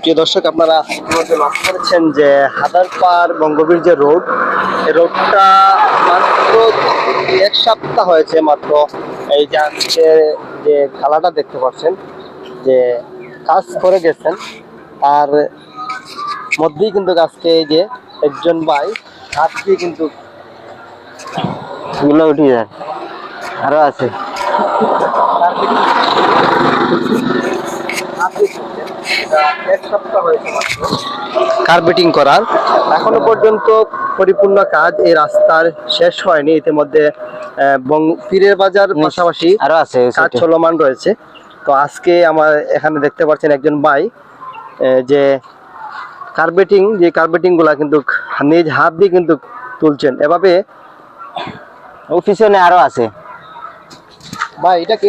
প্রিয় দর্শক, আপনারা ইতিমধ্যে লক্ষ্য করেছেন যে হাদারপাড় বঙ্গবীর যে রোড, এই রোডটা মাত্র 1 সপ্তাহ হয়েছে মাত্র। এই যে আজকে যে খালাটা দেখতে পাচ্ছেন যে কাজ করে গেছেন, আর মধ্যেই কিন্তু আজকে এই যে একজন ভাই হাত দিয়ে কিন্তু এগুলো উঠে যায়, আরো আছে। কার্পেটিং করার এখনো পর্যন্ত পরিপূর্ণ কাজ এই রাস্তার শেষ হয়নি। ইতিমধ্যে পীরের বাজার পাশাপাশি আরো আছে কাজ চলমান রয়েছে। তো আজকে আমার এখানে দেখতে পাচ্ছেন একজন ভাই যে কার্পেটিং গুলা কিন্তু নিজ হাত দিয়ে কিন্তু তুলছেন। এভাবে পিছনে আরো আছে ভাই, এটা কি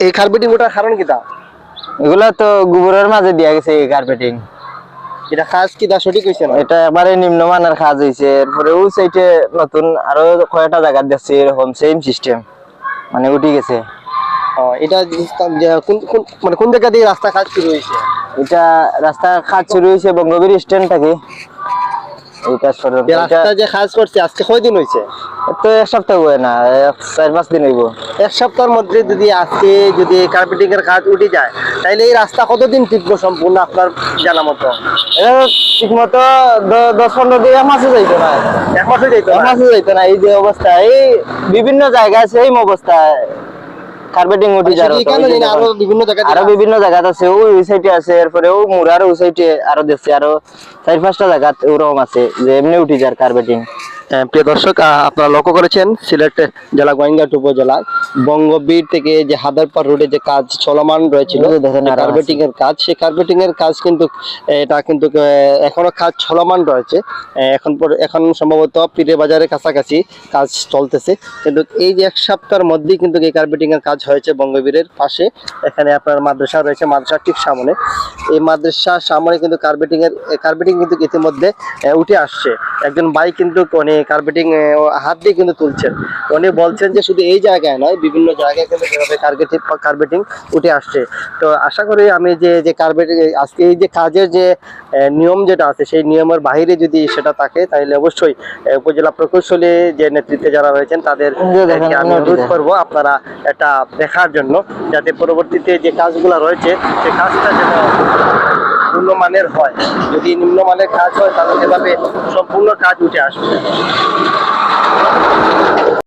এই কার্পেটিং ওটার কারণ কি? তা এগুলা তো গোবরের মাঝে দিয়া গেছে এই কার্পেটিং। এটা কাজ কি তা সঠিক হয়েছে না? এটা এবারে নিম্নমানের কাজ হয়েছে। এরপরে ওই সাইডে নতুন আরো কয়েকটা জায়গা দিচ্ছে এরকম সেম সিস্টেম, মানে উঠে গেছে। এটা মানে কোন জায়গা দিয়ে রাস্তা কাজ শুরু হয়েছে? এটা রাস্তা কাজ শুরু হয়েছে বঙ্গবীর স্ট্যান্ড থেকে। এই কাজ রাস্তা যে কাজ করছে আজকে কয়দিন হয়েছে? তো 1 সপ্তাহ হয় না, 4-5 দিন হইব। 1 সপ্তাহের মধ্যে যদি আজকে কার্পেটিং এর কাজ উঠে যায়, তাহলে এই রাস্তা কতদিন টিকবো সম্পূর্ণ আপনার জানা মতো? এটা ঠিক মতো 10-15 দিন, 1 মাসে যাইতো না। 1 মাসে যাইতো না? 1 মাসে যাইতো না। এই যে অবস্থা, এই বিভিন্ন জায়গায় সেম অবস্থা, কার্পেটিং উঠে যায়। আরো বিভিন্ন জায়গা আছে, ওই সাইডে আছে, এরপরে ও মুরার ওই সাইডে আরো দেখছি, আরো 4-5টা জায়গা ওরকম আছে যে এমনি উঠে যায় কার্পেটিং। প্রিয় দর্শক, আপনারা লক্ষ্য করেছেন সিলেট জেলা গোয়াইনঘাট উপজেলার বঙ্গবীর থেকে যে হাদারপাড় রোডে যে কাজ চলমান রয়েছিল কার্পেটিং এর কাজ, সেই কার্পেটিং এর কাজ কিন্তু এটা কিন্তু এখনো কাজ চলমান রয়েছে। এখন সম্ভবত পীরের বাজারের কাছাকাছি কাজ চলতেছে, কিন্তু এই যে 1 সপ্তাহের মধ্যেই কিন্তু এই কার্পেটিং এর কাজ হয়েছে বঙ্গবীরের পাশে। এখানে আপনার মাদ্রাসা রয়েছে, মাদ্রাসার ঠিক সামনে, এই মাদ্রাসার সামনে কিন্তু কার্পেটিং কিন্তু ইতিমধ্যে উঠে আসছে। একজন ভাই কিন্তু কার্পেটিং হাত দিয়ে কিন্তু তুলছেন। উনি বলছেন যে শুধু এই জায়গায় নয়, বিভিন্ন জায়গায় কিন্তু কার্পেটিং উঠে আসছে। তো আশা করি আমি যে কার্পেটিং আজকে এই যে কাজের যে নিয়ম যেটা আছে, সেই নিয়মের বাইরে যদি সেটা থাকে, তাহলে অবশ্যই উপজেলা প্রকৌশলী যে নেতৃত্বে যারা রয়েছেন তাদের আমি অনুরোধ করবো আপনারা এটা দেখার জন্য, যাতে পরবর্তীতে যে কাজগুলো রয়েছে সেই কাজটা যেন নিম্নমানের হয়। যদি নিম্নমানের কাজ হয় তাহলে এভাবে সম্পূর্ণ কাজ উঠে আসবে।